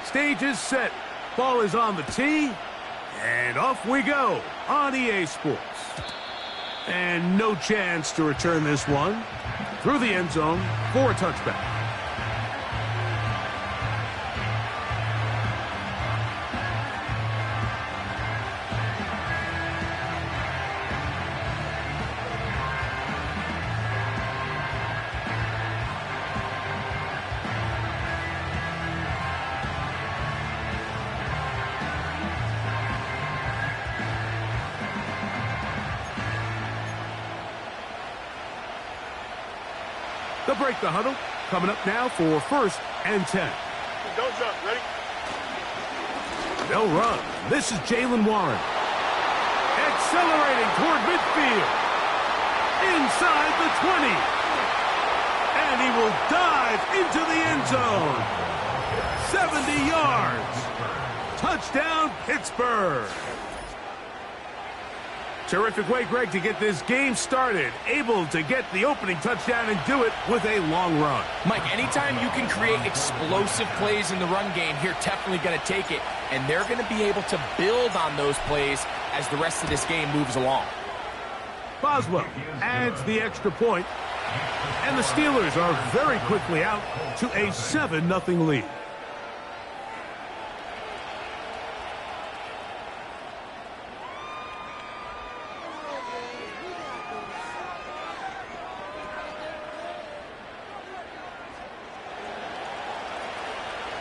Stage is set. Ball is on the tee. And off we go on EA Sports. And no chance to return this one. Through the end zone for a touchback. They'll break the huddle. Coming up now for 1st and 10. Don't jump. Ready? They'll run. This is Jaylen Warren. Accelerating toward midfield. Inside the 20. And he will dive into the end zone. 70 yards. Touchdown, Pittsburgh. Terrific way, Greg, to get this game started. Able to get the opening touchdown and do it with a long run. Mike, anytime you can create explosive plays in the run game, you're definitely going to take it. And they're going to be able to build on those plays as the rest of this game moves along. Boswell adds the extra point. And the Steelers are very quickly out to a 7-0 lead.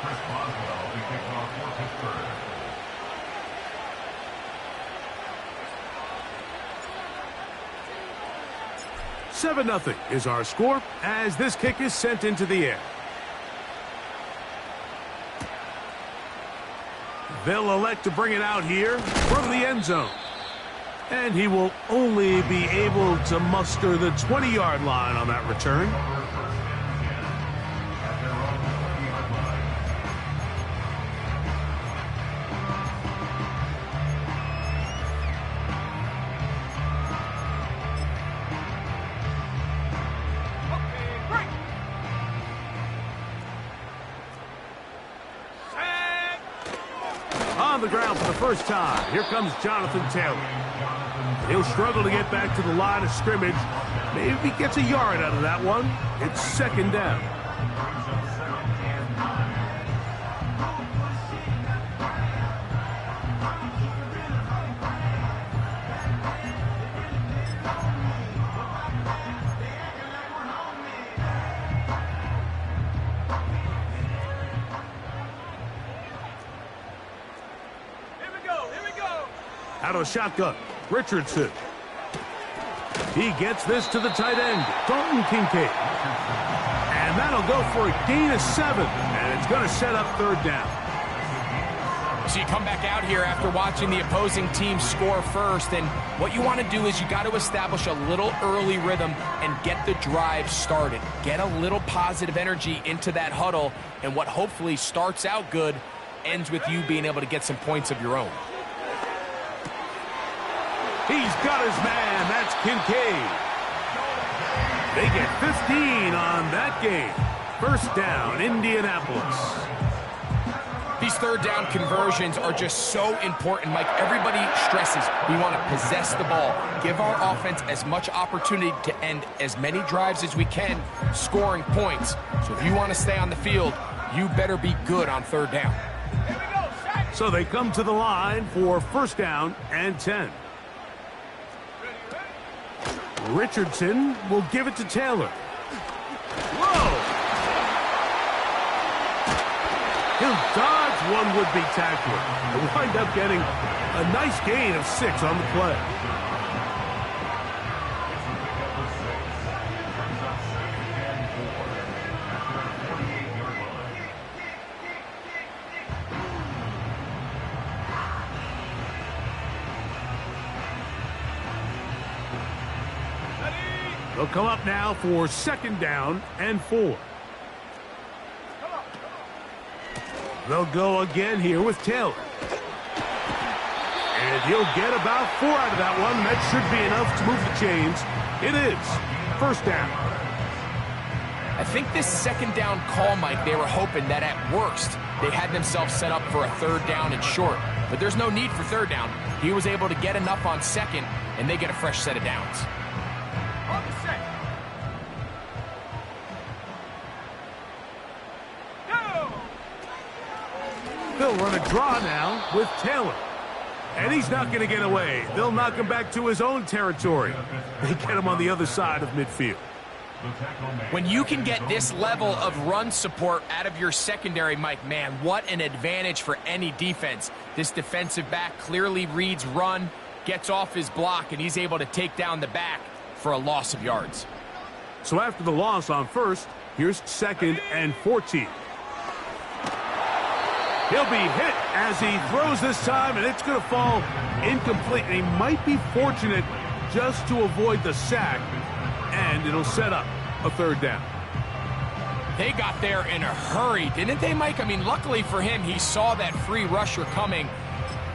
Boswell, the kickoff for Pittsburgh. $7-0 is our score as this kick is sent into the air. They'll elect to bring it out here from the end zone. And he will only be able to muster the 20-yard line on that return. On the ground for the first time. Here comes Jonathan Taylor. He'll struggle to get back to the line of scrimmage. Maybe he gets a yard out of that one. It's 2nd down. Out of a shotgun, Richardson. He gets this to the tight end, Dalton Kincaid. And that'll go for a gain of 7. And it's going to set up 3rd down. So you come back out here after watching the opposing team score first, and what you want to do is you got to establish a little early rhythm and get the drive started. Get a little positive energy into that huddle, and what hopefully starts out good ends with you being able to get some points of your own. He's got his man. That's Kincaid. They get 15 on that game. 1st down, Indianapolis. These 3rd down conversions are just so important, Mike. Everybody stresses we want to possess the ball, give our offense as much opportunity to end as many drives as we can, scoring points. So if you want to stay on the field, you better be good on 3rd down. So they come to the line for 1st down and 10. Richardson will give it to Taylor. Whoa! He'll dodge one would-be tackler and wind up getting a nice gain of 6 on the play. They'll come up now for 2nd down and 4. They'll go again here with Taylor. And he'll get about 4 out of that one. That should be enough to move the chains. It is 1st down. I think this 2nd down call, Mike, they were hoping that at worst they had themselves set up for a 3rd down and short. But there's no need for 3rd down. He was able to get enough on 2nd, and they get a fresh set of downs. On the set. Go! They'll run a draw now with Taylor. And he's not going to get away. They'll knock him back to his own territory. They get him on the other side of midfield. When you can get this level of run support out of your secondary, Mike, man, what an advantage for any defense. This defensive back clearly reads run, gets off his block, and he's able to take down the back for a loss of yards. So after the loss on 1st, here's 2nd and 14. He'll be hit as he throws this time, and it's going to fall incomplete. And he might be fortunate just to avoid the sack, and it'll set up a 3rd down. They got there in a hurry, didn't they, Mike? I mean, luckily for him, he saw that free rusher coming,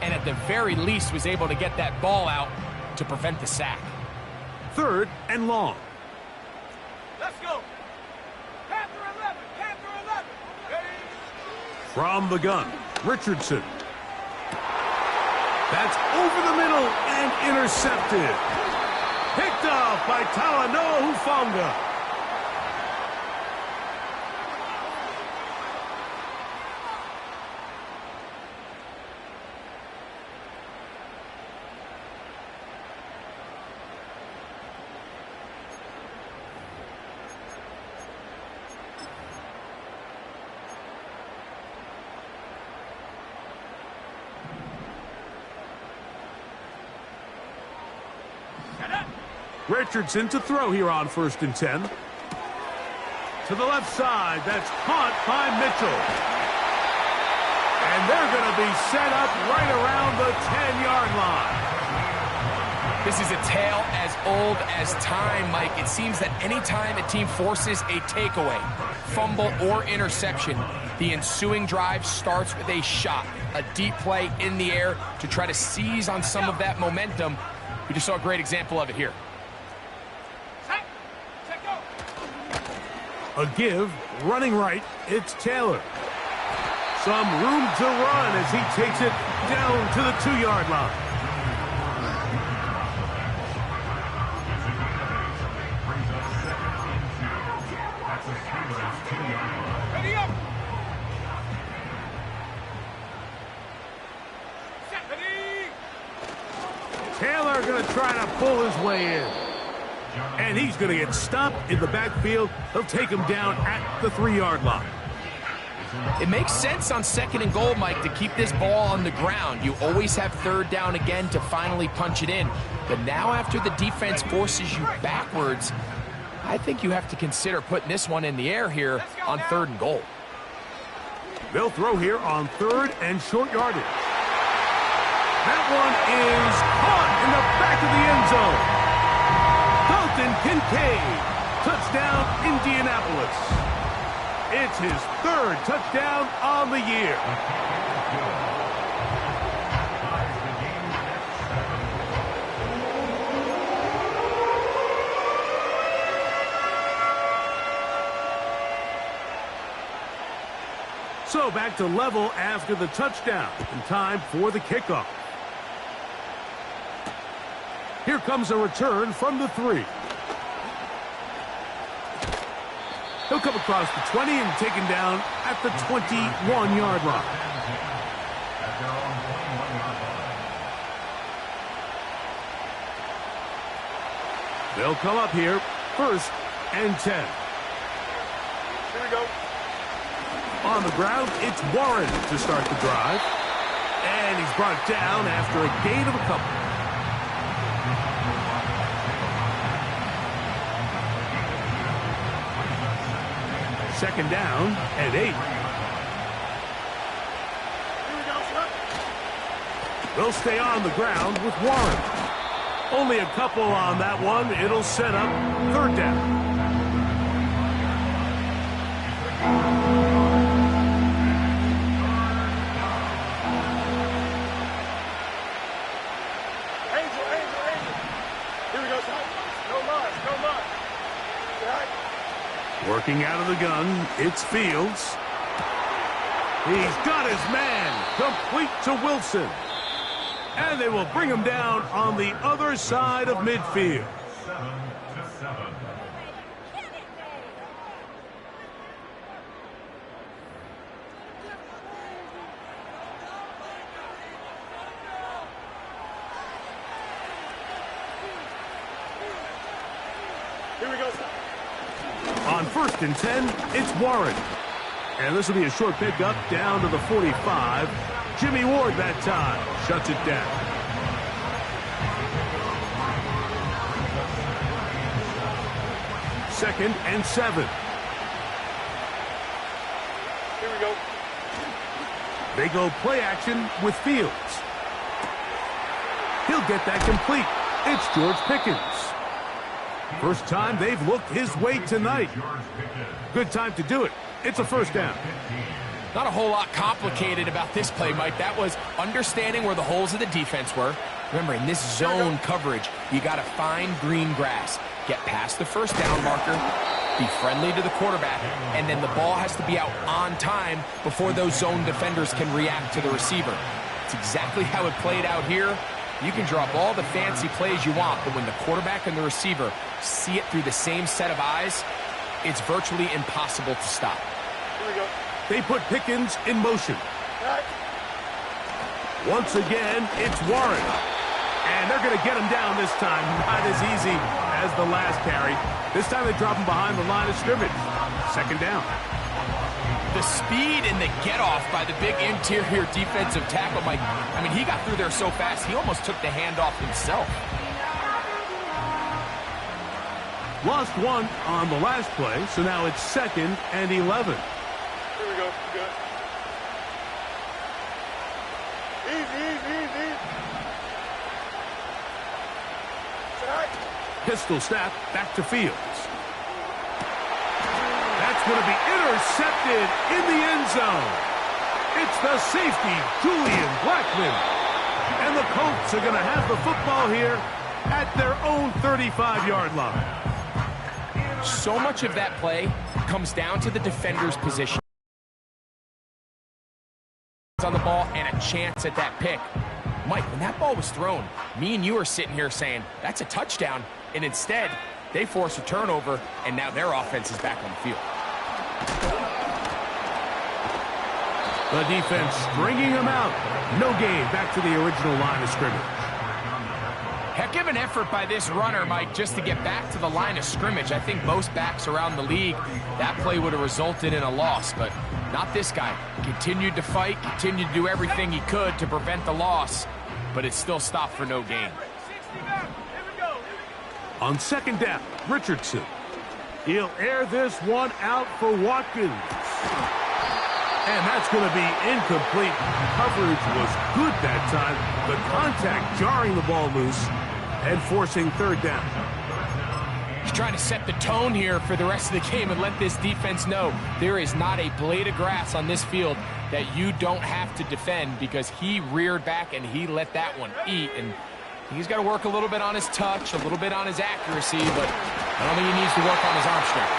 and at the very least was able to get that ball out to prevent the sack. 3rd and long. Let's go. Panther 11. Panther 11. Ready? From the gun, Richardson. That's over the middle and intercepted. Picked off by Talanoa Hufanga. Richardson to throw here on 1st and 10. To the left side, that's caught by Mitchell. And they're going to be set up right around the 10-yard line. This is a tale as old as time, Mike. It seems that any time a team forces a takeaway, fumble, or interception, the ensuing drive starts with a shot, a deep play in the air to try to seize on some of that momentum. We just saw a great example of it here. A give, running right, it's Taylor. Some room to run as he takes it down to the 2-yard line. Ready up. Taylor going to try to pull his way in. And he's going to get stopped in the backfield. They'll take him down at the 3-yard line. It makes sense on 2nd and goal, Mike, to keep this ball on the ground. You always have 3rd down again to finally punch it in. But now after the defense forces you backwards, I think you have to consider putting this one in the air here on 3rd and goal. They'll throw here on 3rd and short yardage. That one is caught in the back of the end zone. Dalton Kincaid, touchdown Indianapolis. It's his 3rd touchdown on the year. So back to level after the touchdown, and time for the kickoff. Here comes a return from the 3. He'll come across the 20 and taken down at the 21-yard line. They'll come up here, 1st and 10. Here we go. On the ground, it's Warren to start the drive. And he's brought down after a gain of a couple. Second down and 8. They'll stay on the ground with Warren. Only a couple on that one. It'll set up 3rd down. Working out of the gun, it's Fields. He's got his man, complete to Wilson. And they will bring him down on the other side of midfield. 7-7. Here we go. On 1st and 10, it's Warren. And this will be a short pickup down to the 45. Jimmy Ward that time shuts it down. Second and 7. Here we go. They go play action with Fields. He'll get that complete. It's George Pickens. First time they've looked his way tonight. Good time to do it. It's a first down. Not a whole lot complicated about this play, Mike. That was understanding where the holes of the defense were. Remember, in this zone coverage, you got to find green grass. Get past the first down marker, be friendly to the quarterback, and then the ball has to be out on time before those zone defenders can react to the receiver. It's exactly how it played out here. You can draw up all the fancy plays you want, but when the quarterback and the receiver see it through the same set of eyes, it's virtually impossible to stop. Here we go. They put Pickens in motion. Right. Once again, it's Warren. And they're going to get him down this time. Not as easy as the last carry. This time they drop him behind the line of scrimmage. Second down. The speed and the get-off by the big interior defensive tackle, Mike. I mean, he got through there so fast, he almost took the handoff himself. Lost one on the last play, so now it's 2nd and 11. Here we go. Good. Easy. Tonight. Pistol snap back to Fields. That's going to be intercepted in the end zone. It's the safety, Julian Blackman. And the Colts are going to have the football here at their own 35-yard line. So much of that play comes down to the defender's position on the ball and a chance at that pick. Mike, when that ball was thrown, me and you are sitting here saying, that's a touchdown, and instead, they force a turnover, and now their offense is back on the field. The defense stringing them out. No gain back to the original line of scrimmage. Heck of an effort by this runner, Mike, just to get back to the line of scrimmage. I think most backs around the league, that play would have resulted in a loss, but not this guy. Continued to fight, continued to do everything he could to prevent the loss, but it still stopped for no gain. 69. Here we go. On second down, Richardson. He'll air this one out for Watkins. And that's going to be incomplete. Coverage was good that time. The contact jarring the ball loose and forcing third down. He's trying to set the tone here for the rest of the game and let this defense know there is not a blade of grass on this field that you don't have to defend, because he reared back and he let that one eat. And he's got to work a little bit on his touch, a little bit on his accuracy, but I don't think he needs to work on his arm strength.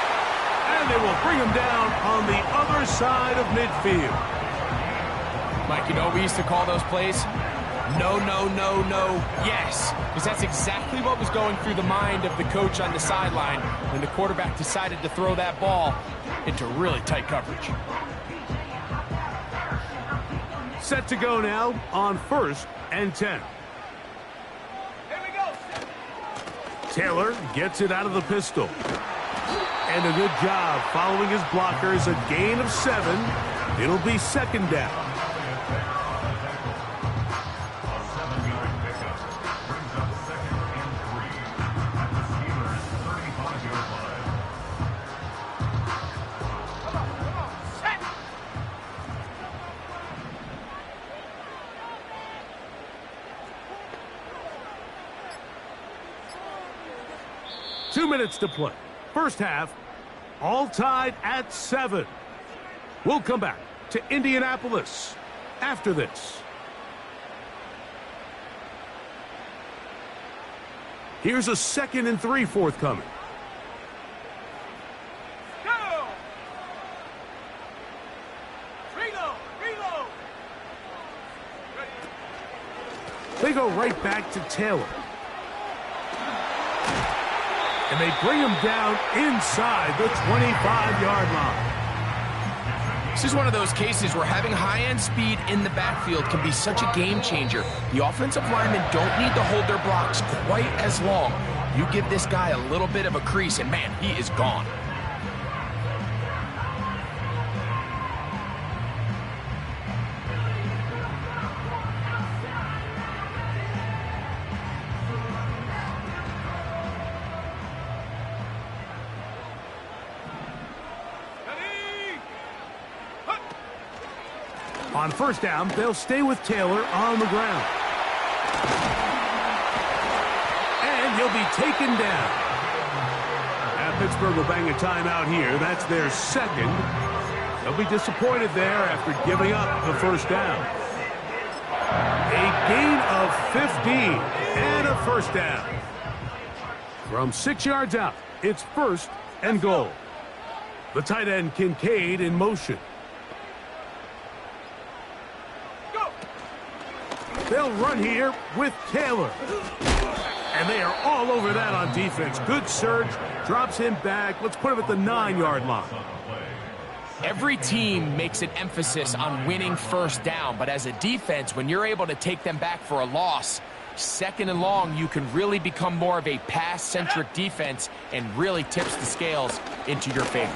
And they will bring him down on the other side of midfield. Mike, you know what we used to call those plays? No, yes. Because that's exactly what was going through the mind of the coach on the sideline when the quarterback decided to throw that ball into really tight coverage. Set to go now on 1st and 10. Here we go. Taylor gets it out of the pistol. And a good job following his blockers. A gain of 7. It'll be second down. Set. 2 minutes to play. First half, all tied at 7. We'll come back to Indianapolis after this. Here's a 2nd and 3 forthcoming. Go. Ringo. They go right back to Taylor. And they bring him down inside the 25-yard line. This is one of those cases where having high-end speed in the backfield can be such a game changer. The offensive linemen don't need to hold their blocks quite as long. You give this guy a little bit of a crease, and man, he is gone. On first down, they'll stay with Taylor on the ground. And he'll be taken down. Now Pittsburgh will bang a timeout here. That's their second. They'll be disappointed there after giving up the first down. A gain of 15 and a first down. From 6 yards out, it's first and goal. The tight end Kincaid in motion. They'll run here with Taylor. And they are all over that on defense. Good surge, drops him back. Let's put him at the 9-yard line. Every team makes an emphasis on winning first down, but as a defense, when you're able to take them back for a loss, second and long, you can really become more of a pass-centric defense and really tips the scales into your favor.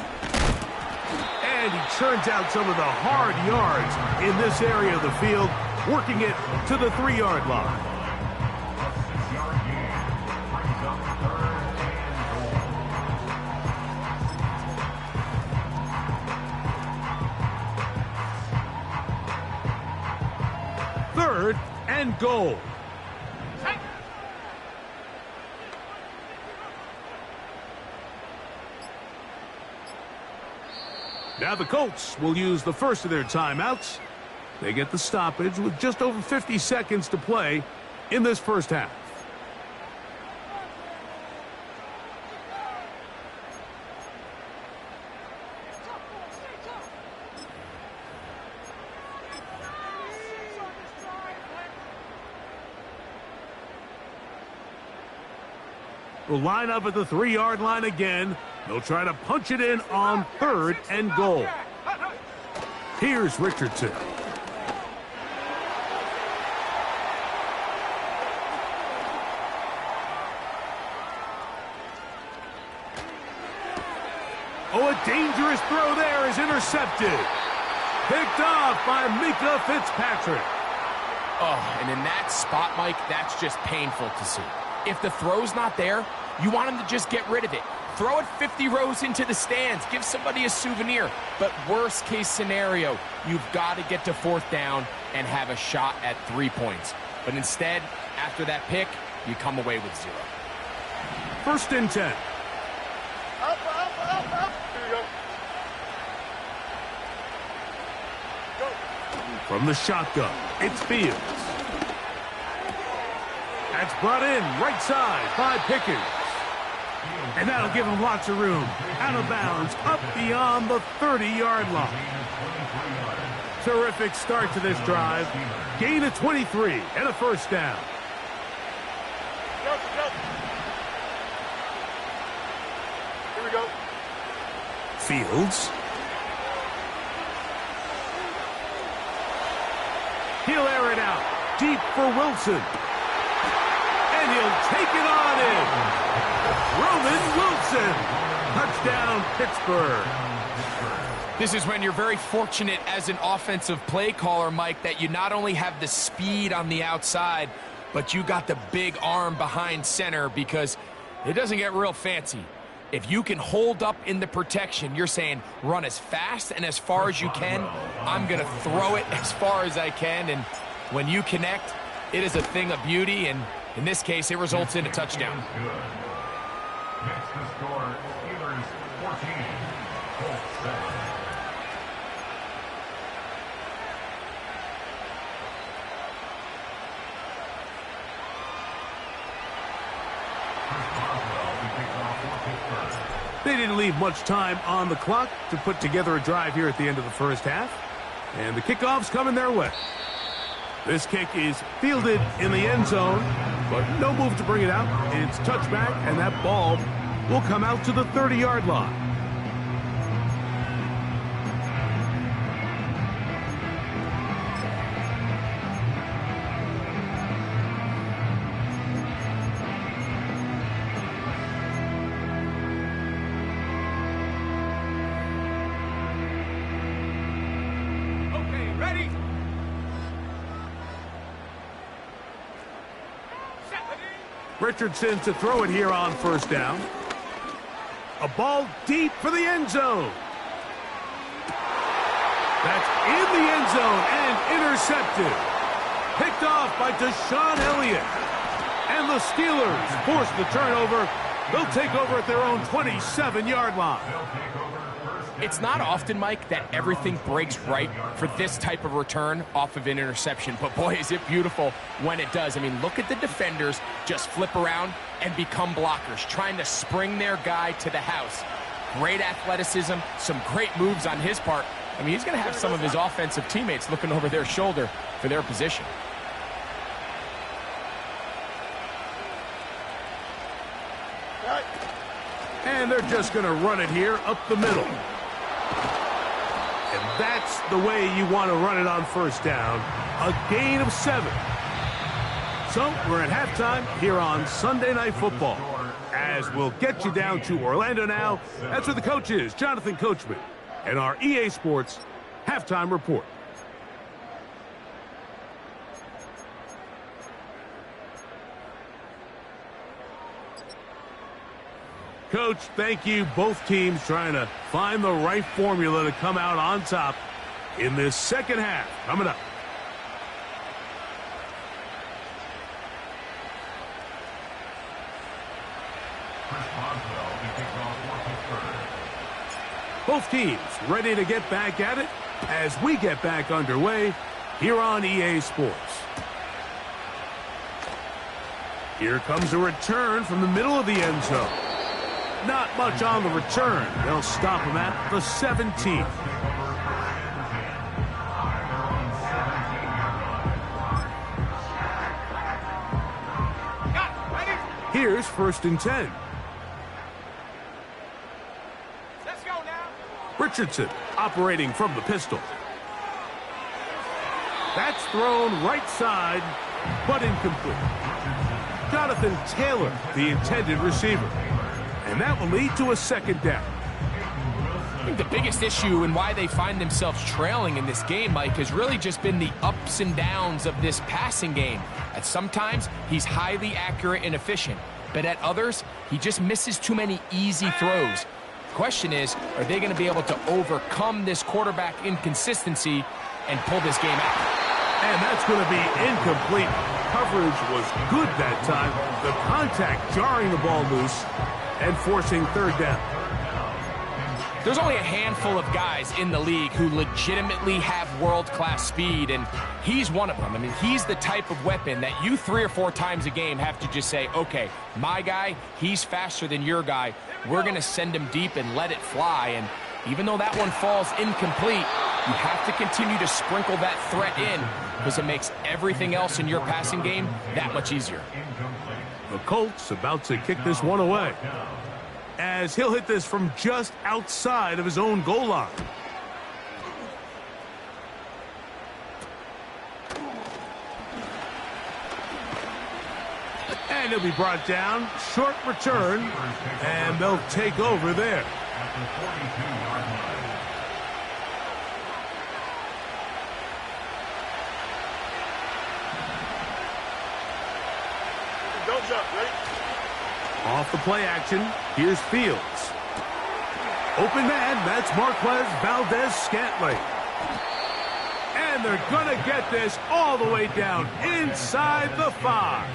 And he churns out some of the hard yards in this area of the field, working it to the 3-yard line. Third and goal. Now the Colts will use the first of their timeouts. They get the stoppage with just over 50 seconds to play in this first half. Will line up at the 3-yard line again. They'll try to punch it in on third and goal. Here's Richardson. Oh, a dangerous throw there is intercepted. Picked off by Mika Fitzpatrick. Oh, and in that spot, Mike, that's just painful to see. If the throw's not there, you want him to just get rid of it. Throw it 50 rows into the stands. Give somebody a souvenir. But worst case scenario, you've got to get to fourth down and have a shot at 3 points. But instead, after that pick, you come away with 0. First and 10. Up. Here we go. From the shotgun, it's Fields. That's brought in right side by Pickens. And that'll give him lots of room. Out of bounds, up beyond the 30-yard line. Terrific start to this drive. Gain of 23 and a first down. Here we go. Fields. He'll air it out. Deep for Wilson. And he'll take it on in. Roman Wilson. Touchdown, Pittsburgh. This is when you're very fortunate as an offensive play caller, Mike, that you not only have the speed on the outside, but you got the big arm behind center, because it doesn't get real fancy. If you can hold up in the protection, you're saying run as fast and as far as you can. I'm going to throw it as far as I can, and when you connect, it is a thing of beauty, and in this case, it results in a touchdown. Next to score, Steelers 14, Colts 7. They didn't leave much time on the clock to put together a drive here at the end of the first half. And the kickoff's coming their way. This kick is fielded in the end zone, but no move to bring it out. It's touchback, and that ball will come out to the 30-yard line. Richardson to throw it here on first down. A ball deep for the end zone. That's in the end zone and intercepted. Picked off by Deshaun Elliott. And the Steelers force the turnover. They'll take over at their own 27-yard line. It's not often, Mike, that everything breaks right for this type of return off of an interception. But, boy, is it beautiful when it does. I mean, look at the defenders just flip around and become blockers, trying to spring their guy to the house. Great athleticism, some great moves on his part. I mean, he's going to have some of his offensive teammates looking over their shoulder for their position. And they're just going to run it here up the middle. And that's the way you want to run it on first down. A gain of 7. So we're at halftime here on Sunday Night Football. As we'll get you down to Orlando now. That's where the coach is, Jonathan Coachman, and our EA Sports halftime report. Coach, thank you. Both teams trying to find the right formula to come out on top in this second half. Coming up. Both teams ready to get back at it as we get back underway here on EA Sports. Here comes a return from the middle of the end zone. Not much on the return. They'll stop him at the 17. Here's 1st and 10. Let's go now. Richardson operating from the pistol. That's thrown right side, but incomplete. Jonathan Taylor, the intended receiver. And that will lead to a second down. I think the biggest issue and why they find themselves trailing in this game, Mike, has really just been the ups and downs of this passing game. At sometimes, he's highly accurate and efficient, but at others, he just misses too many easy throws. The question is, are they going to be able to overcome this quarterback inconsistency and pull this game out? And that's going to be incomplete. Coverage was good that time. The contact jarring the ball loose and forcing 3rd down. There's only a handful of guys in the league who legitimately have world-class speed, and he's one of them. I mean, he's the type of weapon that you 3 or 4 times a game have to just say, okay, my guy, he's faster than your guy. We're going to send him deep and let it fly. And even though that one falls incomplete, you have to continue to sprinkle that threat in because it makes everything else in your passing game that much easier. The Colts about to kick this one away, as he'll hit this from just outside of his own goal line. And he'll be brought down. Short return, and they'll take over there. Don't jump, ready? Off the play action, here's Fields. Open man, that's Marquez Valdez-Scantling. And they're going to get this all the way down inside the 5.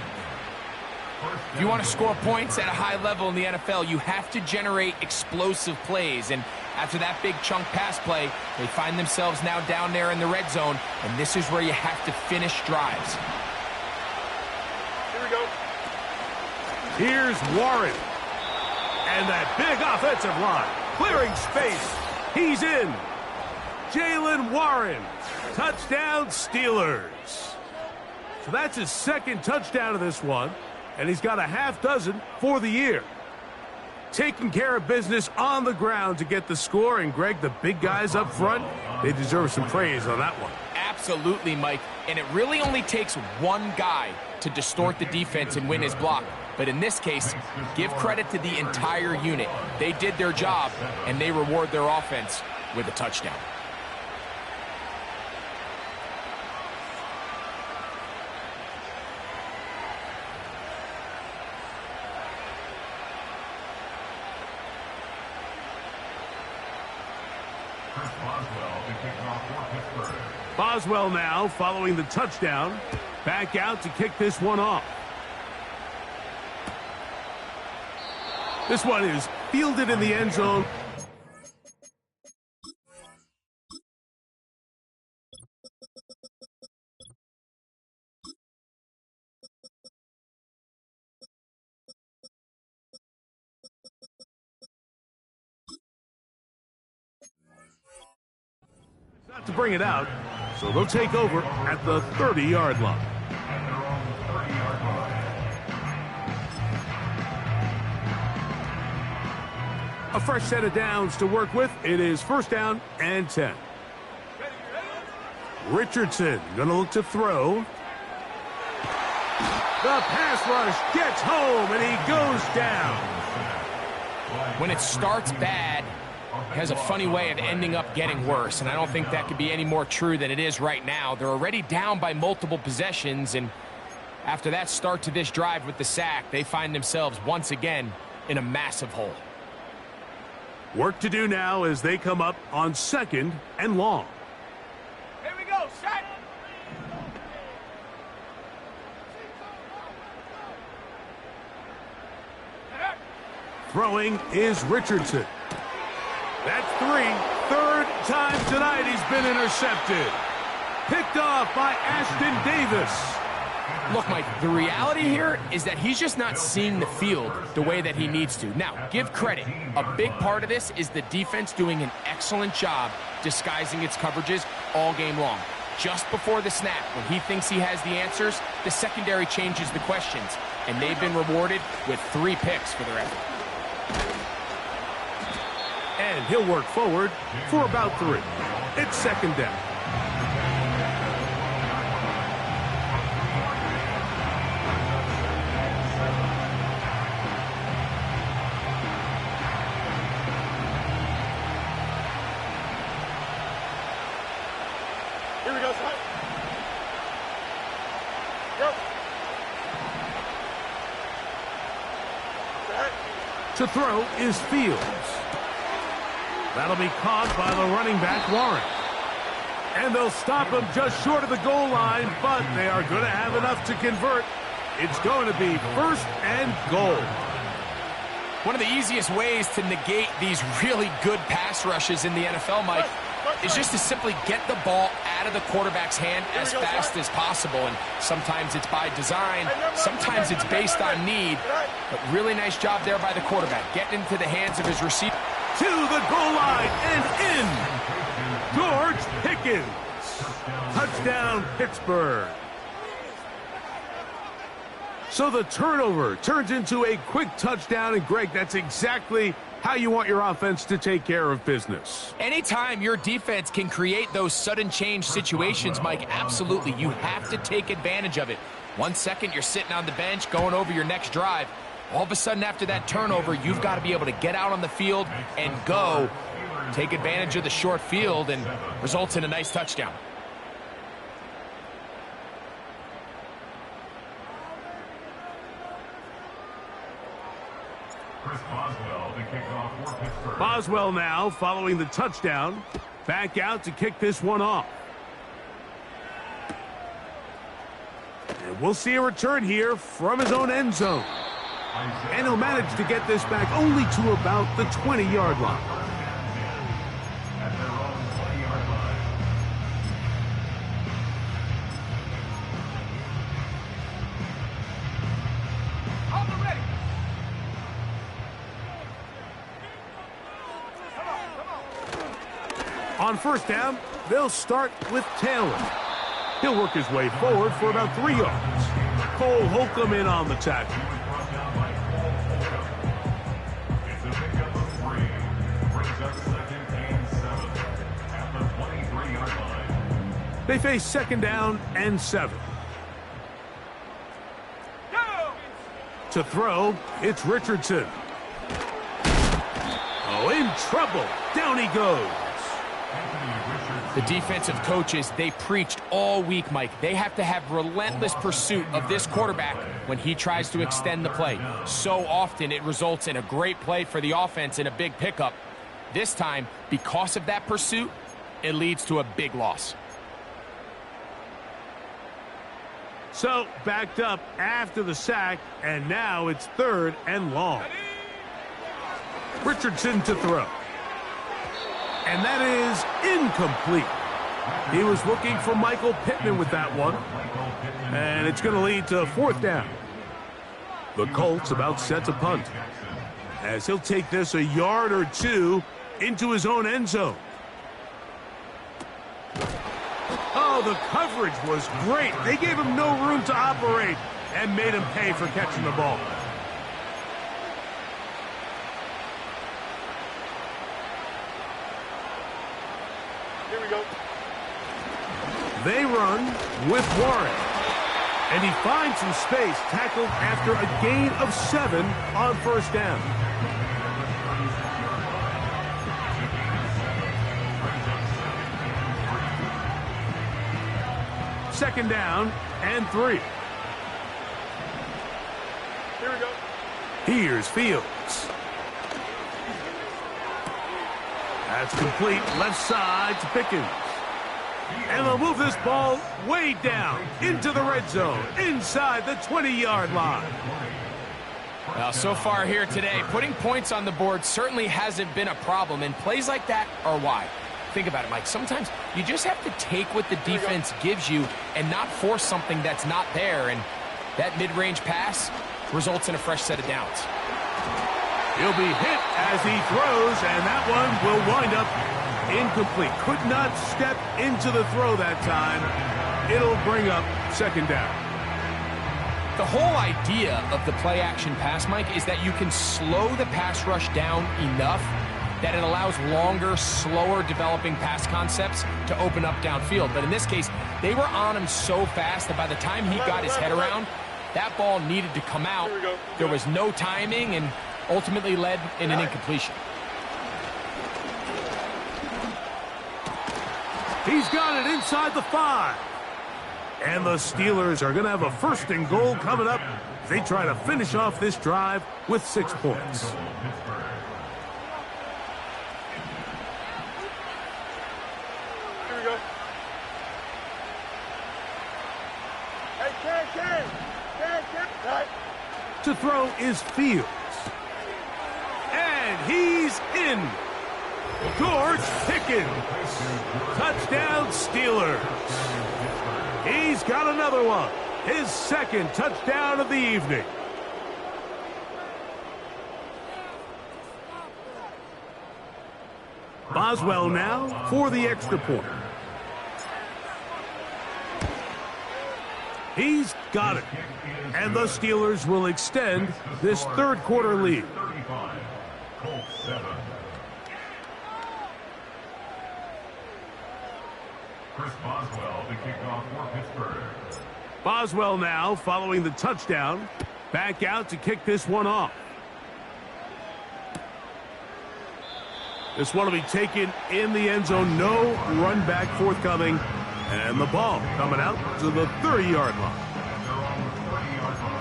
If you want to score points at a high level in the NFL, you have to generate explosive plays. And after that big chunk pass play, they find themselves now down there in the red zone. And this is where you have to finish drives. Here we go. Here's Warren. And that big offensive line. Clearing space. He's in. Jaylen Warren. Touchdown, Steelers. So that's his second touchdown of this one, and he's got a half dozen for the year. Taking care of business on the ground to get the score, and Greg, the big guys up front, they deserve some praise on that one. Absolutely, Mike, and it really only takes one guy to distort the defense and win his block. But in this case, give credit to the entire unit. They did their job, and they reward their offense with a touchdown. Boswell now following the touchdown. Back out to kick this one off. This one is fielded in the end zone. Not to bring it out, so they'll take over at the 30-yard line. A fresh set of downs to work with. It is first down and 10. Richardson going to look to throw. The pass rush gets home, and he goes down. When it starts bad, it has a funny way of ending up getting worse, and I don't think that could be any more true than it is right now. They're already down by multiple possessions, and after that start to this drive with the sack, they find themselves once again in a massive hole. Work to do now as they come up on second and long. Here we go, set. Throwing is Richardson. That's third time tonight he's been intercepted. Picked off by Ashton Davis. Look, Mike, the reality here is that he's just not seeing the field the way that he needs to. Now, give credit. A big part of this is the defense doing an excellent job disguising its coverages all game long. Just before the snap, when he thinks he has the answers, the secondary changes the questions, and they've been rewarded with 3 picks for their effort. And he'll work forward for about 3. It's second down. Here we go, son. Go. To throw is Fields. That'll be caught by the running back, Warren. And they'll stop him just short of the goal line, but they are going to have enough to convert. It's going to be first and goal. One of the easiest ways to negate these really good pass rushes in the NFL, Mike, is just to simply get the ball out of the quarterback's hand as fast as possible. And sometimes it's by design, sometimes it's based on need. But really nice job there by the quarterback, getting into the hands of his receiver. To the goal line and in. George Pickens. Touchdown, Pittsburgh. So the turnover turns into a quick touchdown, and Greg, that's exactly how you want your offense to take care of business. Anytime your defense can create those sudden change situations, Mike, absolutely, you have to take advantage of it. 1 second, you're sitting on the bench going over your next drive. All of a sudden, after that turnover, you've got to be able to get out on the field and go. Take advantage of the short field, and results in a nice touchdown. Boswell now following the touchdown. Back out to kick this one off. And we'll see a return here from his own end zone. And he'll manage to get this back only to about the 20-yard line. On first down, they'll start with Taylor. He'll work his way forward for about 3 yards. Cole Holcomb in on the tackle. It's a pickup of 3. Brings up 2nd and 7 at the 23-yard line. They face 2nd down and 7. To throw, it's Richardson. Oh, in trouble. Down he goes. The defensive coaches, they preached all week, Mike. They have to have relentless pursuit of this quarterback when he tries to extend the play. So often it results in a great play for the offense and a big pickup. This time, because of that pursuit, it leads to a big loss. So, backed up after the sack, and now it's 3rd and long. Richardson to throw. And that is incomplete. He was looking for Michael Pittman with that one. And it's going to lead to 4th down. The Colts about set to punt, as he'll take this a yard or 2 into his own end zone. Oh, the coverage was great. They gave him no room to operate and made him pay for catching the ball. Here we go. They run with Warren. And he finds some space, tackled after a gain of 7 on 1st down. Second down and 3. Here we go. Here's Fields. That's complete, left side to Pickens. And they'll move this ball way down into the red zone, inside the 20-yard line. Well, so far here today, putting points on the board certainly hasn't been a problem, and plays like that are why. Think about it, Mike. Sometimes you just have to take what the defense gives you and not force something that's not there, and that mid-range pass results in a fresh set of downs. He'll be hit as he throws, and that one will wind up incomplete. Could not step into the throw that time. It'll bring up 2nd down. The whole idea of the play-action pass, Mike, is that you can slow the pass rush down enough that it allows longer, slower developing pass concepts to open up downfield. But in this case, they were on him so fast that by the time he got his head around, that ball needed to come out. There was no timing and ultimately led in an incompletion. He's got it inside the 5. And the Steelers are going to have a 1st and goal coming up as they try to finish off this drive with 6 points. Here we go. Hey, Ken. Right. To throw is Fields. And he's in. George Pickens. Touchdown, Steelers. He's got another one. His 2nd touchdown of the evening. Boswell now for the extra point. He's got it. And the Steelers will extend this 3rd quarter lead. 35, Colts 7. Chris Boswell to kick off for Pittsburgh. Boswell now following the touchdown. Back out to kick this one off. This one will be taken in the end zone. No run back forthcoming. And the ball coming out to the 30-yard line. They're on the 30-yard line.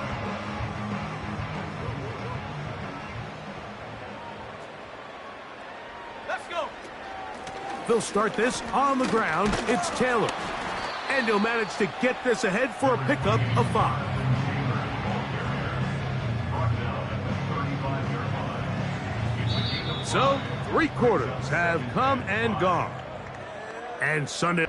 Let's go. They'll start this on the ground. It's Taylor. And he'll manage to get this ahead for a pickup of 5. So, 3 quarters have come and gone. And Sunday...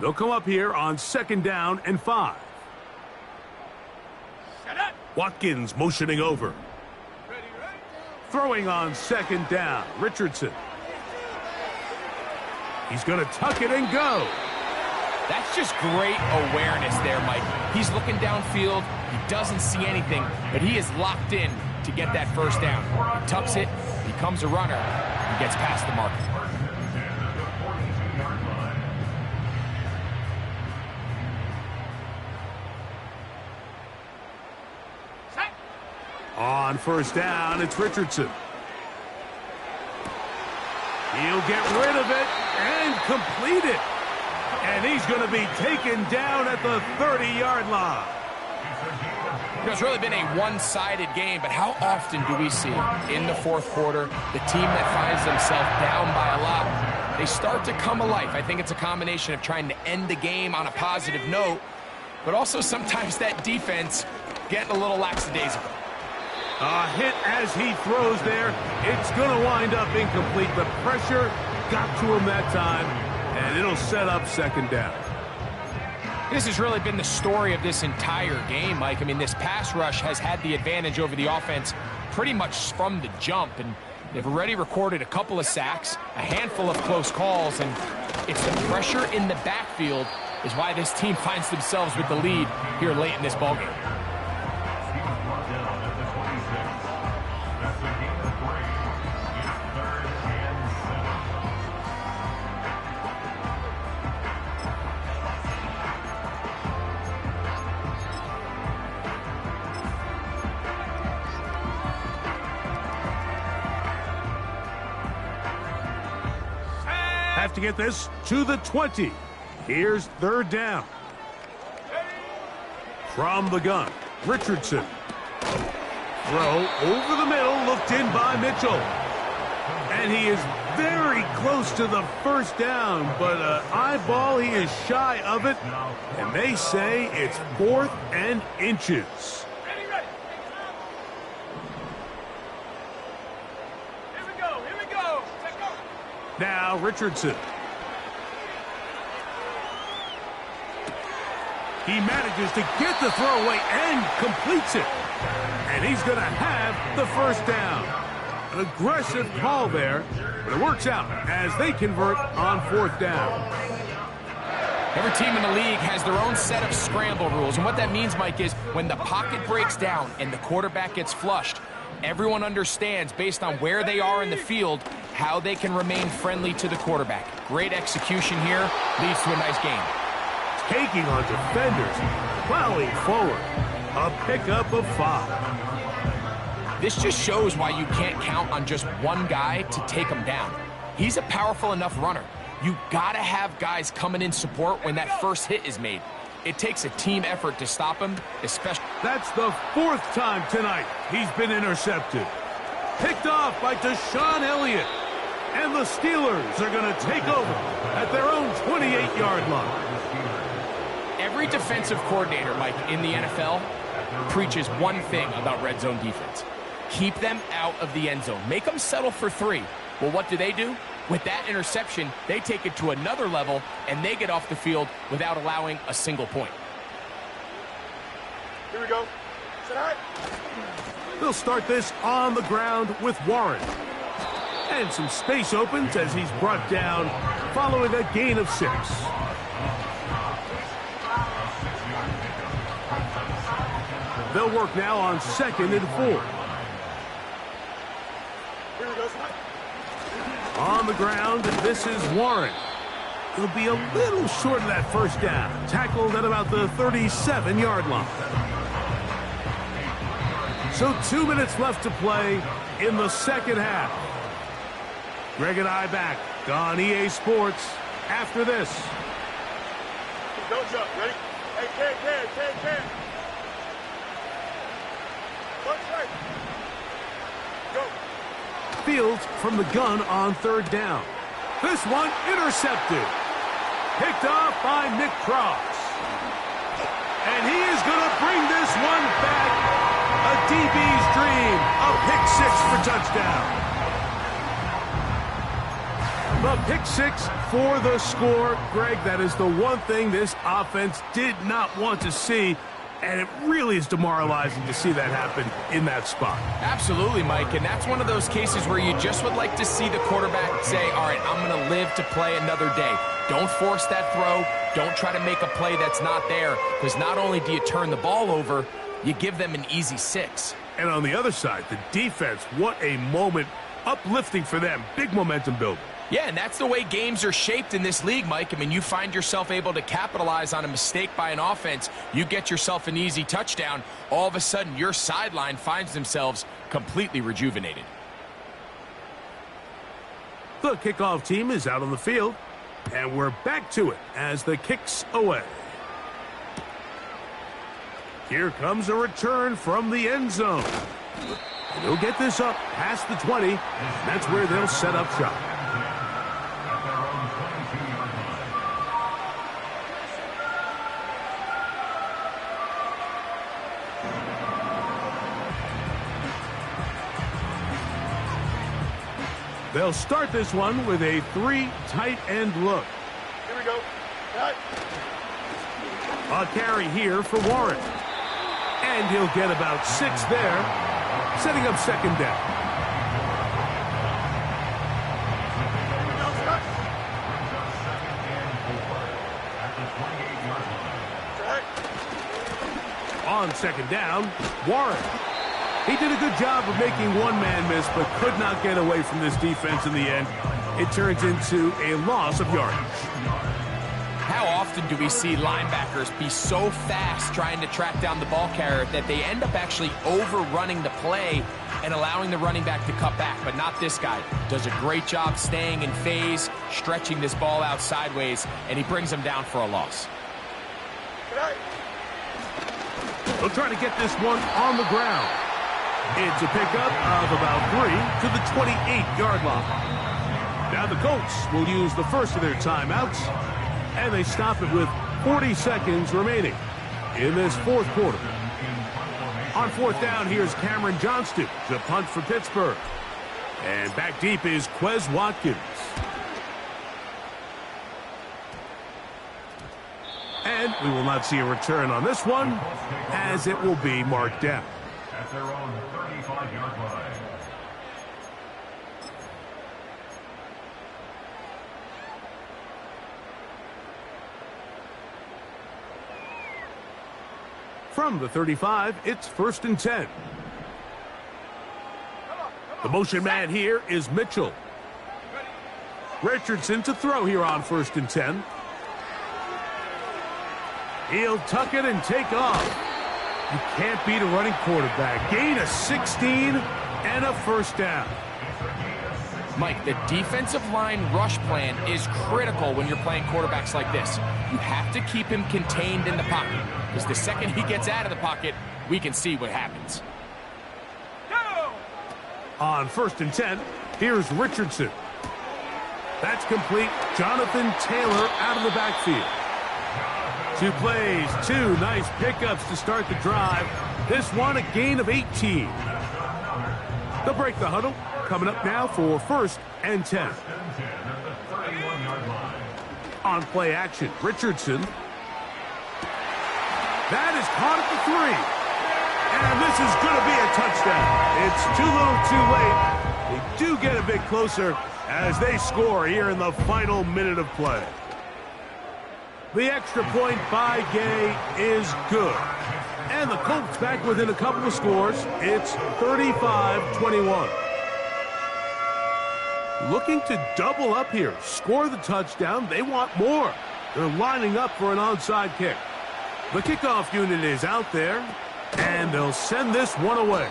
They'll come up here on 2nd down and 5. Watkins motioning over. Throwing on 2nd down, Richardson. He's going to tuck it and go. That's just great awareness there, Mike. He's looking downfield. He doesn't see anything, but he is locked in to get that first down. He tucks it, becomes a runner, and gets past the marker. On 1st down, it's Richardson. He'll get rid of it and complete it. And he's going to be taken down at the 30-yard line. You know, it's really been a one-sided game, but how often do we see in the 4th quarter the team that finds themselves down by a lot, they start to come alive. I think it's a combination of trying to end the game on a positive note, but also sometimes that defense getting a little lackadaisical. A hit as he throws there. It's going to wind up incomplete. The pressure got to him that time, and it'll set up 2nd down. This has really been the story of this entire game, Mike. I mean, this pass rush has had the advantage over the offense pretty much from the jump, and they've already recorded a couple of sacks, a handful of close calls, and it's the pressure in the backfield is why this team finds themselves with the lead here late in this ballgame. Have to get this to the 20. Here's 3rd down. From the gun, Richardson. Throw over the middle, looked in by Mitchell. And he is very close to the 1st down, but eyeball, he is shy of it. And they say it's 4th and inches. Now Richardson. He manages to get the throw away and completes it. And he's going to have the 1st down. An aggressive call there, but it works out as they convert on 4th down. Every team in the league has their own set of scramble rules, and what that means, Mike, is when the pocket breaks down and the quarterback gets flushed, everyone understands, based on where they are in the field, how they can remain friendly to the quarterback. Great execution here, leads to a nice game. Taking on defenders, plowing forward, a pickup of 5. This just shows why you can't count on just one guy to take him down. He's a powerful enough runner. You gotta have guys coming in support when that first hit is made. It takes a team effort to stop him, especially. That's the 4th time tonight he's been intercepted. Picked off by Deshaun Elliott. And the Steelers are going to take over at their own 28-yard line. Every defensive coordinator, Mike, in the NFL preaches one thing about red zone defense. Keep them out of the end zone. Make them settle for 3. Well, what do? With that interception, they take it to another level, and they get off the field without allowing a single point. Here we go. Sit high. They'll start this on the ground with Warren. And some space opens as he's brought down following a gain of 6. They'll work now on 2nd and 4. Here we go. On the ground, this is Warren. He'll be a little short of that 1st down. Tackled at about the 37-yard line. So 2 minutes left to play in the 2nd half. Greg and I back on EA Sports after this. Don't jump. Ready? Hey, Ken. One strike. Go. Fields from the gun on 3rd down. This one intercepted. Picked off by Nick Cross. And he is going to bring this one back. A DB's dream. A pick 6 for touchdown. The pick six for the score. Greg, that is the one thing this offense did not want to see, and it really is demoralizing to see that happen in that spot. Absolutely, Mike, and that's one of those cases where you just would like to see the quarterback say, all right, I'm going to live to play another day. Don't force that throw. Don't try to make a play that's not there, because not only do you turn the ball over, you give them an easy 6. And on the other side, the defense, what a moment, uplifting for them, big momentum building. Yeah, and that's the way games are shaped in this league, Mike. I mean, you find yourself able to capitalize on a mistake by an offense. You get yourself an easy touchdown. All of a sudden, your sideline finds themselves completely rejuvenated. The kickoff team is out on the field, and we're back to it as the kick's away. Here comes a return from the end zone. And he'll get this up past the 20. That's where they'll set up shop. They'll start this one with a 3 tight end look. Here we go. Cut. A carry here for Warren. And he'll get about 6 there, setting up second down. On second down, Warren. He did a good job of making one man miss, but could not get away from this defense in the end. It turns into a loss of yardage. How often do we see linebackers be so fast trying to track down the ball carrier that they end up actually overrunning the play and allowing the running back to cut back? But not this guy. Does a great job staying in phase, stretching this ball out sideways, and he brings them down for a loss. They'll try to get this one on the ground. It's a pickup of about 3 to the 28-yard line. Now the Colts will use the first of their timeouts, and they stop it with 40 seconds remaining in this fourth quarter. On fourth down, here's Cameron Johnston to punt for Pittsburgh. And back deep is Quez Watkins. And we will not see a return on this one, as it will be marked down. At their own 35-yard line. From the 35, it's 1st and 10. The motion man here is Mitchell. Richardson to throw here on 1st and 10. He'll tuck it and take off. You can't beat a running quarterback. Gain of 16 and a first down. Mike, the defensive line rush plan is critical when you're playing quarterbacks like this. You have to keep him contained in the pocket, because the second he gets out of the pocket, we can see what happens. On 1st and 10, here's Richardson. That's complete. Jonathan Taylor out of the backfield. 2 plays, 2 nice pickups to start the drive. This one a gain of 18. They'll break the huddle. Coming up now for 1st and 10. On play action, Richardson. That is caught at the 3. And this is going to be a touchdown. It's too little too late. They do get a bit closer as they score here in the final minute of play. The extra point by Gay is good. And the Colts back within a couple of scores. It's 35-21. Looking to double up here. Score the touchdown. They want more. They're lining up for an onside kick. The kickoff unit is out there, and they'll send this one away.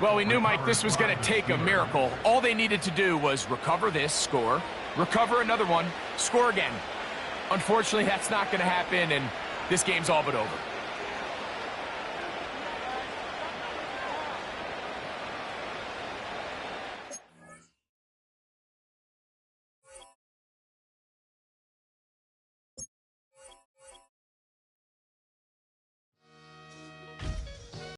Well, we knew, Mike, this was going to take a miracle. All they needed to do was recover this, score, recover another one, score again. Unfortunately, that's not going to happen, and this game's all but over.